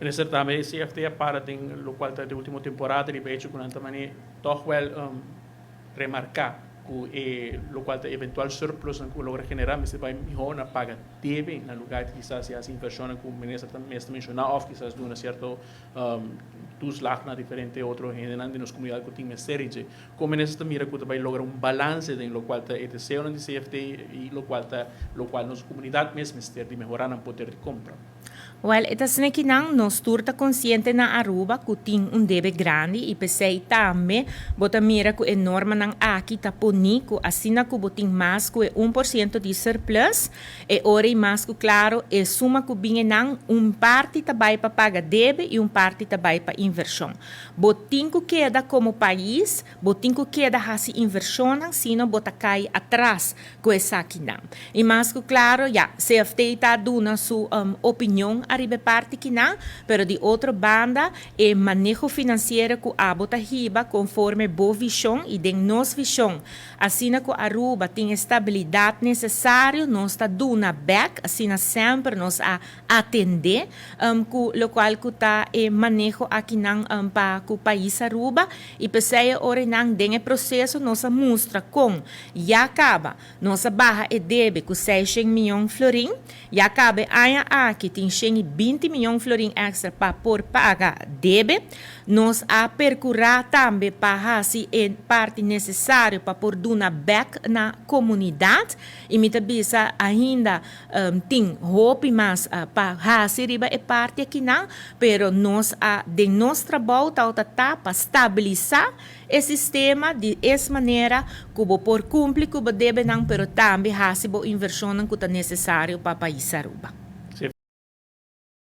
Minister, também CFT para tem o qual da última temporada de beijo com também toch wel remarcar que o qual eventual surplus que logra generar, mas vai melhor na paga deve na lugar que quizás se assim inversão que o ministro também mencionou, ou quizás de uma certo dos lá na diferente outro generando nas comunidades que tem mais série, como ministro mira que vai lograr balance em lo qual é desejo de CFT e lo qual nossa comunidade mesmo ter de melhorar no poder de compra. Well, ito sa nakinang nos turta consciente na Aruba kuting debe grande e pensei também bota mira ku enorme ng aqui taponi ku asina ku boting mas ku 1% de surplus e ora mas ku claro e suma ku binge nang parte tabay pa paga debe e parte tabay pa inversão. Boting ku queda como país, boting ku queda hasi inversão nang sino bota cai atrás ku esa kinang. E mas ku claro, CFT tá duna su opinião arriba parte que não, pero de outra banda é manejo financeiro que a bota riba conforme boa visão e de nossa visão. Assim que a Aruba tem estabilidade necessária, nós está dando back, assim sempre nós a atender, o qual que está manejo aqui não para o país Aruba e pensei ora não tem processo nós mostra com já acaba nossa barra e debe com 600 milhões florim, já acaba aqui tem 20 milhões florim extra para por pagar debe, nós a percurar também para fazer parte necessária para por dar back na comunidade e me bisa ainda tem hope mais para fazer riba e parte aqui não, pero nós de nosso trabalho tá para estabilizar o sistema de essa maneira que por cumprir que deve não, pero também fazer inversão que é necessário para o país Aruba.